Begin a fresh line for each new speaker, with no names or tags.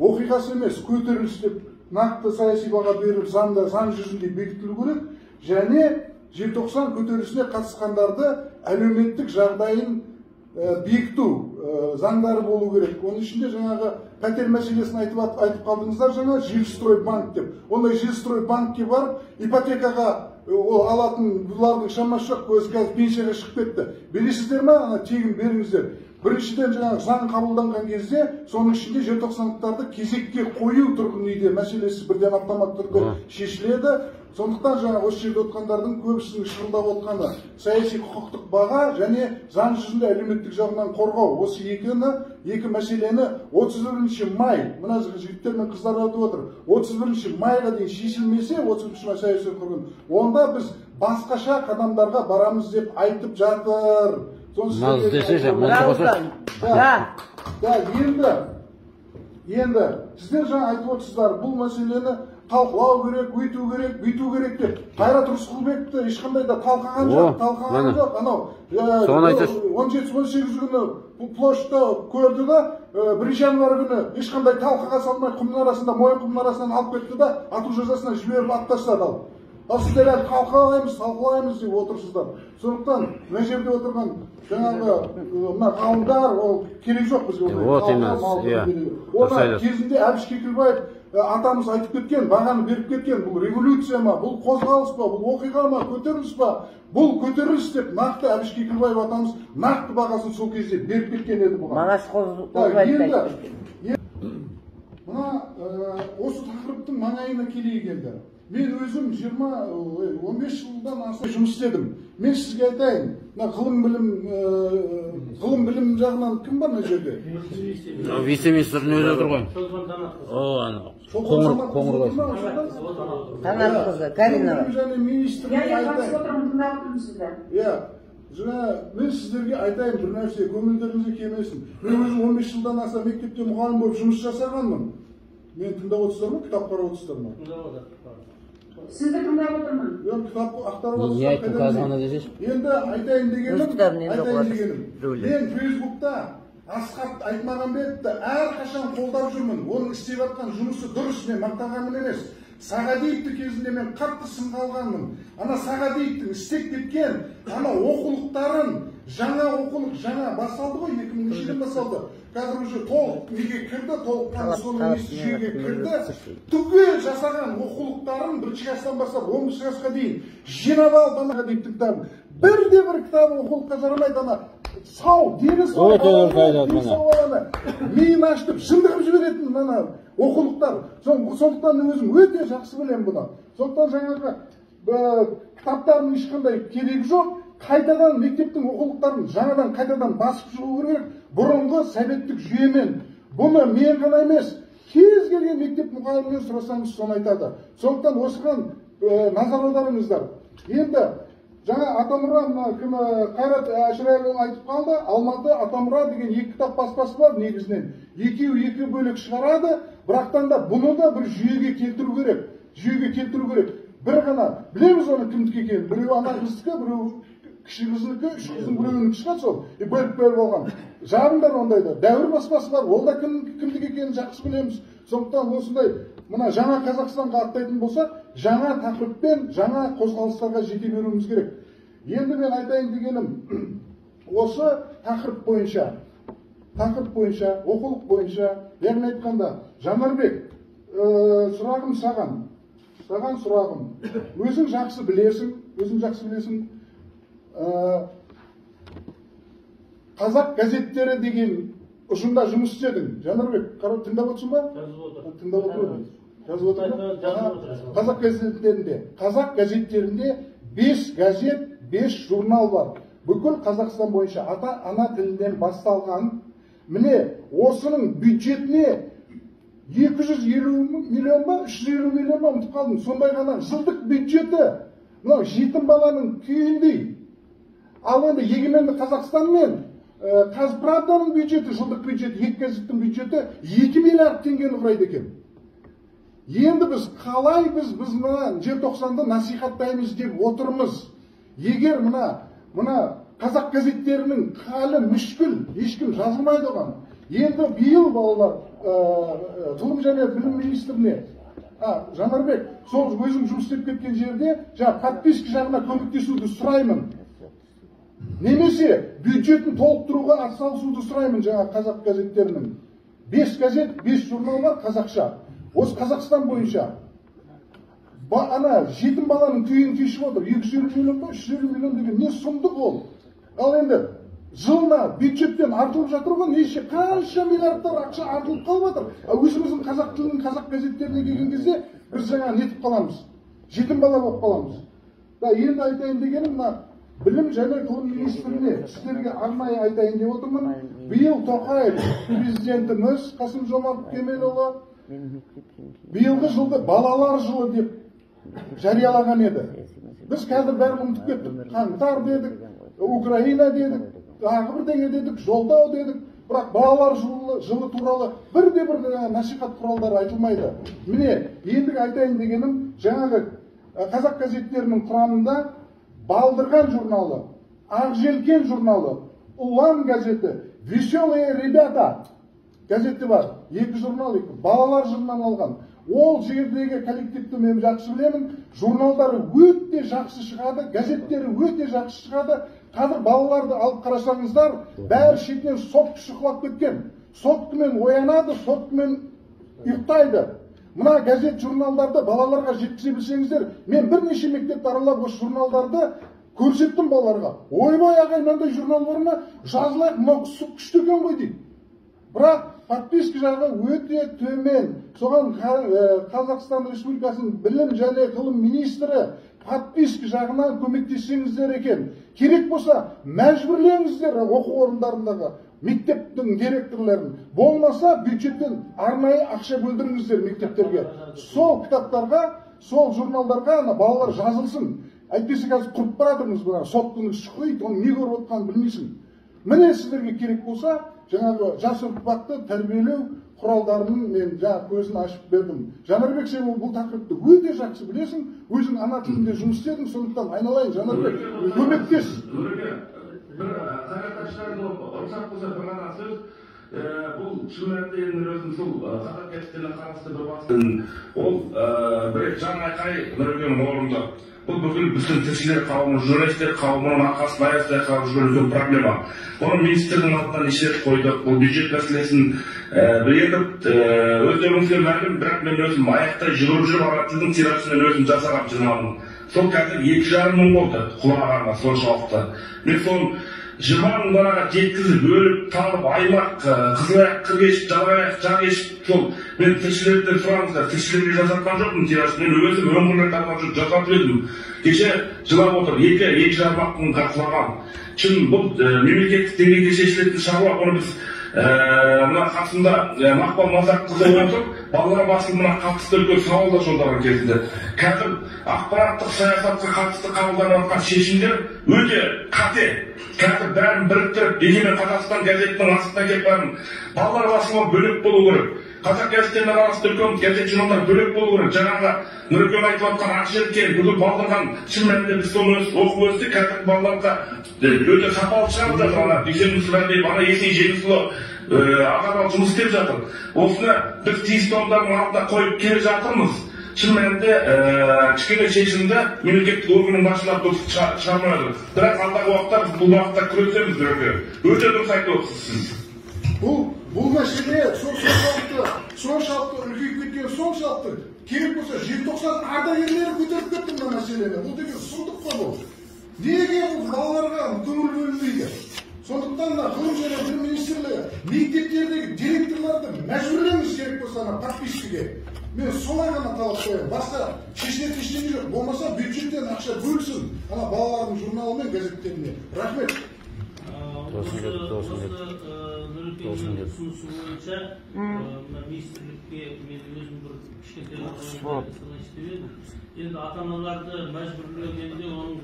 оқиғасы емес, көтеріліс деп нақты саяси баға беріп, заңда, заң жүзінде бекітілу керек, және желтоқсан көтерілісіне қатысқандарды әлеуметтік жағдайын бекіту заңдары болу керек. Оның ішінде жаңағы пәтер мәселесін айтып қалдыңыздар, жаңа Жилстройбанк деп. Ондай Жилстройбанкке барып, ипотекаға алатын бұлардың шамасы жоқ, өзі қазір пенсияға шығып кетті. Бересіздер ма? Ана тегін беріңіздер. Біріншіден жаңағы заң қабылданған кезде, соның ішінде желтоқсандықтарды кезекке қою тұрғын үйде мәселесі бірден автомат түрде шешіледі. Сондықтан жаңа осы жерде отқандардың көбісінің шығындап отқаны саяси құқықтық баға және заң жүзінде әлеуметтік жағынан қорғау. Осы екі мәселені 31 май, мына жігіттер мен қыздар айтып отыр, 31 майға дейін шешілмесе, 31 май саяси құрылым, онда біз басқаша қадамдарға барамыз деп айтып жатыр. Енді сіздер жаңа айтып отырсыздар, бұл мәселені талқылау керек, өйту керек, бүйту керек деп. Қайрат Рысқұлбекті ешқандай да талқыған жоқ. Анау 17-18 күні площадьта көрді да, 1 январь күні ешқандай талқыға салмай құмның арасында, мойынқұмның арасынан алып кетті да, ату жазасына жіберіп аттастады. Ал сіздер әлі талқылаймыз деп отырсыздар. Сондықтан мына жерде отырған жаңағы мына қауымдар, ол керек жоқ бізге. Оны кезінде Әбіш Кекілбаев атамыз айтып кеткен, бағаны беріп кеткен, бұл революция ма, бұл қозғалыс па, бұл оқиға ма, көтеріліс па, бұл көтеріліс деп нақты Әбіш Кекілбаев атамыз нақты бағасын сол кезде беріп кеткен еді бұған. Мына осы тақырыптың маңайына келейік енді. Мен өзім 15 жылдан аса жұмыс істедім. Мен сізге айтайын, ғылым білім жағынан кім бар мына жерде?
Вице-министрдің өзі отыр ғой. Қоңыр
Танат қызы, Каринова. Мен сіздерге айтайын бір нәрсе, көңілдеріңізге келмесін. Мен өзім 15 жылдан аса мектепте мұғалім болып жұмыс жасағанмын. Мен тыңдап отырсыздар ма, кітап қарап отырсыздар ма?
Сізді тыңдап отырмын.
Кітап ақтарып отырсыздар. Енді айтайын дегенім. Мен Фейсбукта Асхат Айтмағамбетті әрқашан қолдап жүрмін. Оның істеп жатқан жұмысы дұрыс, мен мақтағаным емес. Сағадиевті кезінде мен қатты сынға алғанмын. Ана Сағадиевтің істеп кеткен, ана оқулықтарын, жаңа оқулық, жаңа басталды ғой, 2000-ден басталды. Қазір уже толық неге кірді, толыққан соның жүйеге кірді. Түгел жасаған оқулықтарын 1 класстан бастап 10 классқа дейін жинап алды ана Сағадиевтің кітабын. Бір кітабы оқулыққа жарамайды, ана сау, дені сау баланы миын ашытып, жындырып жіберетін ана оқулықтар. Сондықтан өзім өте жақсы білем бұны. Сондықтан жаңағы кітаптардың ешқандай керегі жоқ. Қайтадан мектептің оқулықтарын жаңадан қайтадан басып шығу керек, бұрынғы советтік жүйемен. Бұны мен ғана емес, кез келген мектеп мұғалімінен сұрасаңыз соны айтады. Сондықтан осыған назар аударыңыздар. Енді жаңа Атамұра, Қайрат Әшірәлі айтып қалды, Алматы Атамұра деген 2 кітап баспасы бар негізінен. Екеуі 2 бөлек шығарады, бірақтан да бұны да бір жүйеге келтіру керек. Бір ғана білеміз оны кімдікі екенін. Біреу ана қыздікі, біреу кіші қыздікі, үш қыздың біреуінің шығады сол. Бөліп алған. Жарымдар ондайда. Дәуір баспасы бар, ол да кімдікі екенін жақсы білеміз. Сондықтан осындай мына жаңа Қазақстанға аттайтын болса, жаңа тақырыппен, жаңа қозғалыстарға жете беруіміз керек. Енді мен айтайын дегенім, осы тақырып бойынша, оқулық бойынша, яғни айтқанда, Жанарбек, сұрағым саған сұрағым. Өзің жақсы білесің. Қазақ газеттері деген ұжымда жұмыс істедің. Жанарбек, тыңдап отырсың ба? Жазып отырмын. Қазақ газеттерінде 5 газет, 5 журнал бар. Бүкіл Қазақстан бойынша ана тілінен басталған. Міне, осының бюджетіне 250 миллион ба, 350 миллион ба ұмытып қалдым. Сондай ғана жылдық бюджеті, жетім баланың күйіндей. Ал енді егеменді Қазақстан мен Қазправданың бюджеті, жылдық бюджеті, 2 газеттің бюджеті 2 миллиард теңгені құрайды екен. Енді біз қалай біз мына желтоқсанды насихаттаймыз деп отырмыз. Егер мына қазақ газеттерінің халі мүшкіл, ешкім жазылмайды оған. Енді биыл балалар ғылым және білім министріне Жанарбек, сол өзім жұмыс істеп кеткен жерде подписка жағына көмектесуді сұраймын. Немесе бюджетін толықтыруға атсалысуды сұраймын қазақ газеттерінің. 5 газет, 5 журнал бар қазақша. Осы Қазақстан бойынша. Ана жетім баланың күйін кешіп отыр. 250 миллион ба, 350 миллион деген не сұмдық ол. Ал енді жылына бюджеттен артылып жатыр ғой, неше қанша миллиардтар ақша артылып қалып жатыр. Өзіміздің қазақ тілінің қазақ газеттеріне келген кезде біз нетіп қаламыз. Жетім бала болып қаламыз. Енді айтайын дегенім, білім және ғылым министріне сіздерге арнайы айтайын деп отырмын. Биыл Тоқаев президентіміз Қасым-Жомарт Кемелұлы биылғы жылды балалар жылы деп жариялаған еді. Біз қазір бәрін ұмытып кеттік. Қаңтар дедік, Украина дедік, тағы бірдеңе дедік, жолдау дедік. Бірақ балалар жылы туралы бірде-бір насихат құралдары айтылмайды. Міне, ендігі айтайын дегенім, жаңағы қазақ газеттерінің құрамында Балдырған журналы, Ақжелкен журналы, Ұлан газеті, Веселые ребята газеті бар. 2 журнал, балалар жылынан алған. Ол жердегі коллективті мен жақсы білемін. Журналдары өте жақсы шығады, газеттері өте жақсы шығады. Қазір балаларды алып қарасаңыздар, бәрі шетінен соткүші құлап кеткен. Соткымен оянады, соткымен ұйықтайды. Мына газет журналдарды балаларға жеткізе білсеңіздер, мен бірнеше мектепті аралап осы журналдарды көрсеттім балаларға. Ойбай ағай, мынандай журнал бар ма? Жазылайық, мынау күшті екен ғой дейді. Бірақ подписка жағы өте төмен. Соған Қазақстан Республикасының білім және ғылым министрі подписка жағынан көмектессеңіздер екен. Керек болса, мәжбүрлеңіздер оқу орындарындағы мектептің директорларын. Болмаса, бюджеттен арнайы ақша бөлдіріңіздер мектептерге. Сол кітаптарға, сол журналдарға балалар жазылсын. Әйтпесе қазір құрып баратырмыз, соттың шықпайды, оны не көріп отқанын білмейсің. Міне сіздерге керек болса, жаңағы жас ұрпақты тәрбиелеу құралдарының мен көзін ашып бердім. Жанарбек, сен бұл тақырыпты өте жақсы білесің, өзің ана тілінде жұмыс істедің, сондықтан айналайын, Жанарбек, көмектес.
Бір саясатшылардың рұқсат болса бір ғана сөз, бұл шын мәнінде өзім сол қазақ газеттеріне қарасты бір басын, ол бір жан айқай Нұрекенің орында. Бұл бүкіл біздің тілшілер қауымы, журналистер қауымының арқасында аястай қалып жүрген үлкен проблема. Оны министрдің алдынан неше рет қойдық. Бұл бюджет мәселесін енді өздеріңізге мәлім, бірақ мен өзім аяқтай жүгіріп жүріп ана тілдің тиражын өзім жасаған журналым. Сол қазір 2,5 мың болды құлағанға соншалықты. Мен соны 20 мың данаға жеткізіп, бөліп, талып, аймақ, Қызылаяқ, Қырғешіп, Жалғаяқ, Жаңешіп, сол мен тілшілерден сұраңыздар, тілшілерге жасатқан жоқпын тиражын, мен өзім өңірлерді арқап жүріп жасатып едім. Кеше жылап отыр, 2,5 мыңға құлаған. Шын бұл мемлекеттік деңгейде шешілетін шаруа, оны біз мына қасында Мақпал Мазаққызы отырып, балалар басын мына қатысты үлкен сауалдар жолдаған кезінде. Қазір ақпараттық саясатқа қатысты қабылданып жатқан шешімдер өте қате. Қазір бәрін біріктіріп, Егемен Қазақстан газетінің астына келіп бәрін балалар басына бөлек болу керек. Қазақ газеттеріне қарасты үлкен газет журналдар бөлек болу керек. Жаңағы Нұркен айтып жатқан Ақжелкен, бүгін Балдырған, шын мәнінде біз соны оқып өстік, қазір балаларға өте сапалы шығарды. Дүйсенбі ана Есей Жеңісұлы ағадал жұмыс істеп жатыр. Осыны біз тиісті орындардың алдына қойып келе жатырмыз. Шын мәнінде кішкене шешімді мемлекеттік органның басшылары дұрыс шығармай отыр. Бірақ алдағы уақытта біз бұл бағытта күресеміз. Өте дұрыс айтып отырсыз сіз.
Бұл мәселе соншалықты үлкейіп кеткен, соншалықты керек болса желтоқсан ардагерлері көтеріп кетті мына мәселені. Бұл деген сұмдық па бұл? Неге бұл балаларға көңіл бөлінбейді? Сондықтан да ғылым және білім министрлігі мектептердегі директорларды мәжбүрлеңіз керек болса подпискаға. Мен солай ғана талап қоямын. Басқа шешінетін ештеңе жоқ. Болмаса бюджеттен ақша бөлсін ана балалардың журналы мен газеттеріне. Рахмет.
Нұрекеннің ұсынысы бойынша министрлікке мен өзім бір кішкентай енді ата-аналарды мәжбүрлегенде оның